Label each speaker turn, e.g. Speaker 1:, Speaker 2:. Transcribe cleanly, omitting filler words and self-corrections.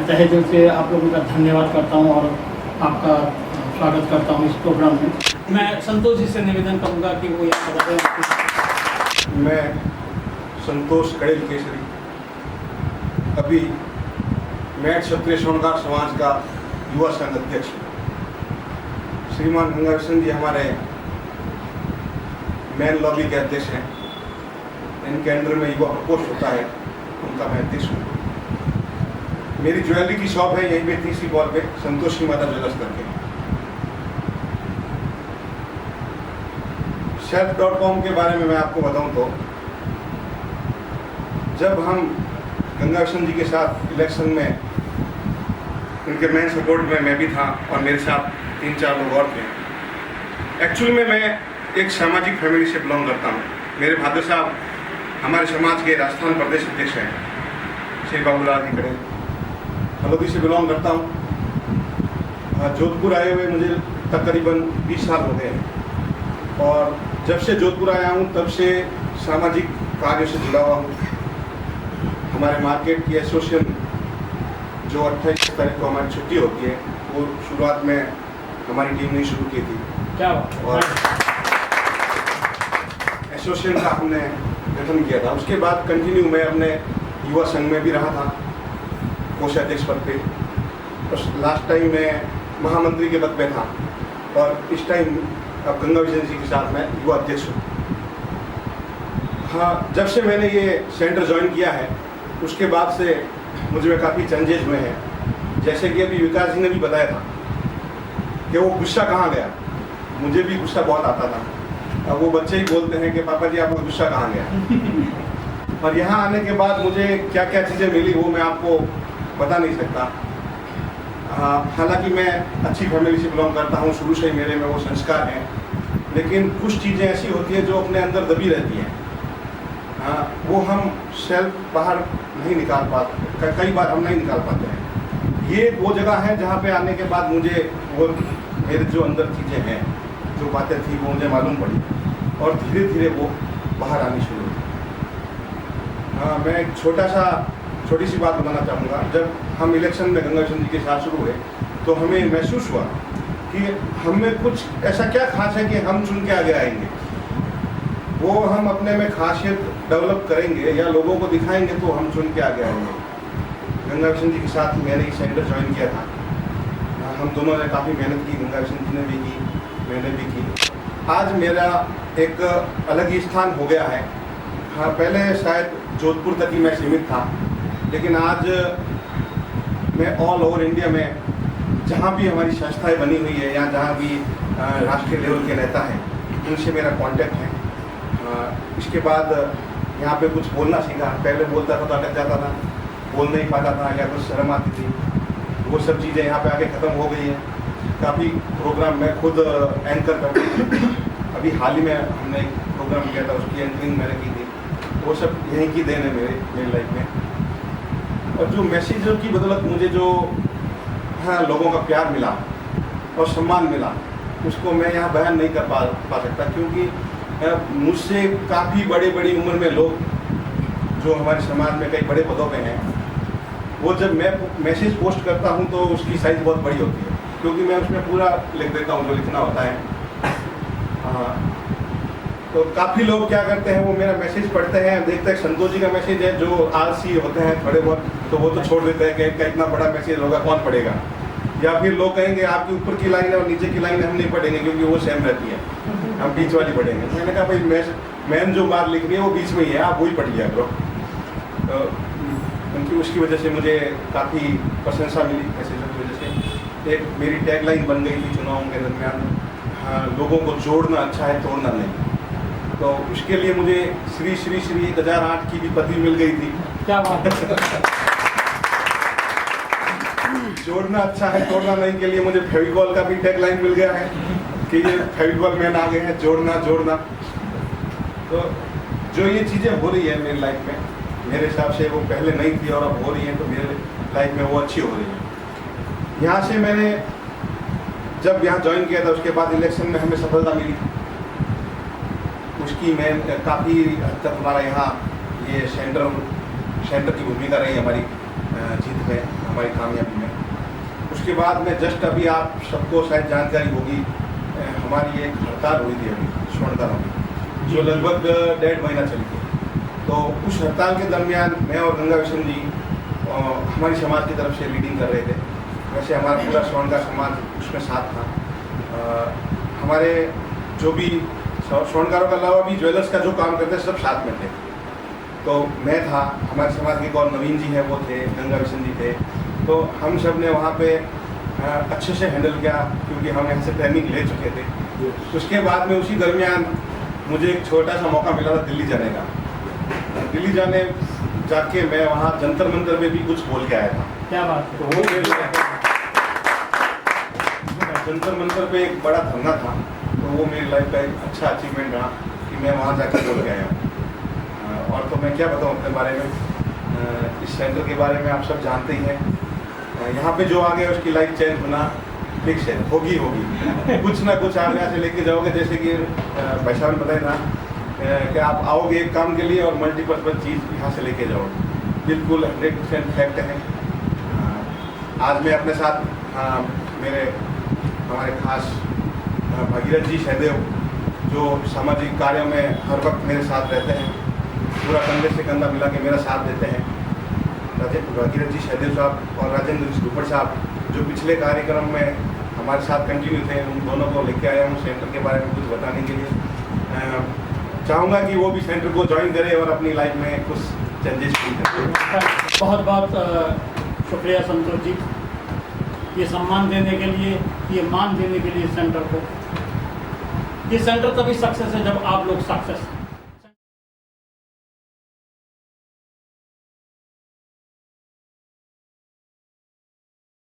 Speaker 1: मैं तहे दिल से आप लोगों का धन्यवाद करता हूँ और आपका स्वागत करता हूँ इस प्रोग्राम में। मैं संतोष जी से निवेदन करूँगा कि वो यहाँ बताएं।
Speaker 2: मैं संतोष कड़ेल केसरी, अभी मैट क्षत्रिय स्वर्णकार समाज का युवा संघ अध्यक्ष हूँ। श्रीमान गंगाविशन जी हमारे मेन लॉबी के अध्यक्ष हैं। इनके अंडर में युवा प्रकोष्ठ होता है, उनका मैं अध्यक्ष हूँ। मेरी ज्वेलरी की शॉप है यहीं पे तीसरी बॉल पे, संतोषी माता ज्वेलर्स करके। शेल्फ.com के बारे में मैं आपको बताऊं तो जब हम गंगाविशन जी के साथ इलेक्शन में उनके मेन सपोर्ट में मैं भी था और मेरे साथ 3-4 लोग और थे। एक्चुअली में मैं एक सामाजिक फैमिली से बिलोंग करता हूँ। मेरे फादर साहब हमारे समाज के राजस्थान प्रदेश अध्यक्ष हैं, श्री बाबूलाल जी कड़ेल। हल्द्वानी से बिलोंग करता हूँ। जोधपुर आए हुए मुझे तकरीबन 20 साल हो गए हैं और जब से जोधपुर आया हूँ तब से सामाजिक कार्यों से जुड़ा हुआ हूँ। हमारे मार्केट की एसोसिएशन जो 28 तारीख को हमारी छुट्टी होती है, वो शुरुआत में हमारी टीम ने शुरू की थी।
Speaker 1: क्या
Speaker 2: और एसोसिएशन का हमने गठन किया था। उसके बाद कंटिन्यू मैं अपने युवा संघ में भी रहा था, कोषाध्यक्ष पद पे। और लास्ट टाइम मैं महामंत्री के पद पे था और इस टाइम अब गंगाविशन जी के साथ मैं युवा अध्यक्ष हूँ। हाँ, जब से मैंने ये सेंटर ज्वाइन किया है उसके बाद से मुझ में काफ़ी चेंजेस हुए हैं। जैसे कि अभी विकास जी ने भी बताया था कि वो गुस्सा कहाँ गया। मुझे भी गुस्सा बहुत आता था। अब वो बच्चे ही बोलते हैं कि पापा जी आपको गुस्सा कहाँ गया। और यहाँ आने के बाद मुझे क्या क्या चीज़ें मिली वो मैं आपको बता नहीं सकता। हालांकि मैं अच्छी फैमिली से बिलोंग करता हूँ, शुरू से ही मेरे में वो संस्कार हैं, लेकिन कुछ चीज़ें ऐसी होती हैं जो अपने अंदर दबी रहती हैं। वो हम सेल्फ बाहर नहीं निकाल पाते, कई बार हम नहीं निकाल पाते हैं। ये वो जगह है जहाँ पे आने के बाद मुझे वो मेरे जो अंदर चीज़ें हैं, जो बातें थी वो मुझे मालूम पड़ी और धीरे धीरे वो बाहर आनी शुरू हुई। मैं एक छोटी सी बात बताना चाहूँगा। जब हम इलेक्शन में गंगाविशन जी के साथ शुरू हुए तो हमें महसूस हुआ कि हमें कुछ ऐसा क्या खास है कि हम चुन के आगे आएंगे। वो हम अपने में खासियत डेवलप करेंगे या लोगों को दिखाएंगे तो हम चुन के आगे आएंगे। गंगाविशन जी के साथ मैंने ये सेंटर ज्वाइन किया था। हम दोनों ने काफ़ी मेहनत की, गंगाविशन जी ने भी की, मैंने भी की। आज मेरा एक अलग ही स्थान हो गया है। हाँ, पहले शायद जोधपुर तक ही मैं सीमित था, लेकिन आज मैं ऑल ओवर इंडिया में जहाँ भी हमारी संस्थाएं बनी हुई है या जहाँ भी राष्ट्रीय लेवल के नेता हैं उनसे मेरा कांटेक्ट है। इसके बाद यहाँ पे कुछ बोलना सीखा। पहले बोलता था तो अटक जाता था, बोल नहीं पाता था या कुछ शर्म आती थी। वो सब चीज़ें यहाँ पे आके ख़त्म हो गई हैं। काफ़ी प्रोग्राम मैं खुद एंकर करता हूँ। अभी हाल ही में हमने एक प्रोग्राम किया था, उसकी एंकरिंग मैंने की थी। वो सब यहीं की देन है मेरी लाइफ में। और जो मैसेजों की बदौलत मुझे जो लोगों का प्यार मिला और सम्मान मिला, उसको मैं यहाँ बयान नहीं कर पा सकता, क्योंकि मुझसे काफ़ी बड़ी उम्र में लोग जो हमारे समाज में कई बड़े पदों पे हैं, वो जब मैं मैसेज पोस्ट करता हूँ तो उसकी साइज़ बहुत बड़ी होती है, क्योंकि मैं उसमें पूरा लिख देता हूँ जो लिखना होता है। तो काफ़ी लोग क्या करते हैं, वो मेरा मैसेज पढ़ते हैं, देखते हैं संतोष जी का मैसेज है। जो आलसी होते हैं थोड़े बहुत, तो वो तो छोड़ देते हैं कि इनका इतना बड़ा मैसेज होगा कौन पढ़ेगा। या फिर लोग कहेंगे आपकी ऊपर की लाइन है और नीचे की लाइन हम नहीं पढ़ेंगे क्योंकि वो सेम रहती है, हम बीच वाली पढ़ेंगे। मैंने कहा भाई मैन जो बात लिख रही है वो बीच में ही है, आप वही पढ़िए करो। उनकी उसकी वजह से मुझे काफ़ी प्रशंसा मिली मैसेजों की वजह से। एक मेरी टैगलाइन बन गई थी चुनावों के दरमियान, लोगों को जोड़ना अच्छा है, तोड़ना नहीं। तो उसके लिए मुझे श्री 1008 की भी पदवी मिल गई थी।
Speaker 1: क्या बात है।
Speaker 2: जोड़ना अच्छा है, तोड़ना नहीं के लिए मुझे फेविकॉल का भी टैगलाइन मिल गया है कि ये फेविकॉल मैन आ गए हैं, जोड़ना। तो जो ये चीज़ें हो रही है मेरी लाइफ में, मेरे हिसाब से वो पहले नहीं थी और अब हो रही हैं, तो मेरे लाइफ में वो अच्छी हो रही है। यहाँ से मैंने जब यहाँ ज्वाइन किया था उसके बाद इलेक्शन में हमें सफलता मिली। उसकी मैं काफ़ी हद तक हमारा यहाँ ये सेंटर की भूमिका रही हमारी। जीत में, हमारी कामयाबी में। उसके बाद में जस्ट अभी आप सबको शायद जानकारी होगी, हमारी एक हड़ताल हुई थी अभी स्वर्णकारों की, जो लगभग 1.5 महीना चली थी। तो उस हड़ताल के दरमियान मैं और गंगा विशन जी हमारी समाज की तरफ से लीडिंग कर रहे थे। वैसे हमारा पूरा स्वर्णकार समाज उसमें साथ था। हमारे जो भी स्वर्णकारों के अलावा भी ज्वेलर्स का जो काम करते हैं सब साथ में थे। तो मैं था, हमारे समाज के एक और नवीन जी हैं वो थे, गंगा विशन जी थे। तो हम सब ने वहाँ पे अच्छे से हैंडल किया, क्योंकि हम यहाँ से ट्रेनिंग ले चुके थे। उसके बाद में उसी दरमियान मुझे एक छोटा सा मौका मिला था दिल्ली जाने का। दिल्ली जाके मैं वहाँ जंतर मंतर में भी कुछ बोल के आया था।
Speaker 1: क्या बात है।
Speaker 2: तो वो मेरे जंतर मंतर पे एक बड़ा धरना था, तो वो मेरी लाइफ का एक अच्छा अचीवमेंट रहा कि मैं वहाँ जाकर बोल के आया हूँ। और तो मैं क्या बताऊँ अपने बारे में, इस सेंटर के बारे में आप सब जानते ही हैं। यहाँ पे जो आ गया उसकी लाइफ चेंज होना फिक्स है, होगी कुछ ना कुछ आप यहाँ से लेके जाओगे। जैसे कि भाई साहब ने बताया ना कि आप आओगे एक काम के लिए और मल्टीपर्पज चीज़ यहाँ से लेके जाओगे, बिल्कुल 100% फैक्ट है। आज मैं अपने साथ हमारे खास भगीरथ जी सहदेव, जो सामाजिक कार्यों में हर वक्त मेरे साथ रहते हैं, पूरा कंधे से कंधा मिला के मेरा साथ देते हैं। भगीरथ जी सहदेव साहब और राजेंद्र दुपड़ साहब, जो पिछले कार्यक्रम में हमारे साथ कंटिन्यू थे, उन दोनों को लेके आया हूँ सेंटर के बारे में कुछ बताने के लिए। चाहूँगा कि वो भी सेंटर को ज्वाइन करें और अपनी लाइफ में कुछ चेंजेस करें।
Speaker 1: बहुत बहुत शुक्रिया संतोष जी, ये सम्मान देने के लिए, ये मान देने के लिए सेंटर को। ये सेंटर तभी सक्सेस है जब आप लोग सक्सेस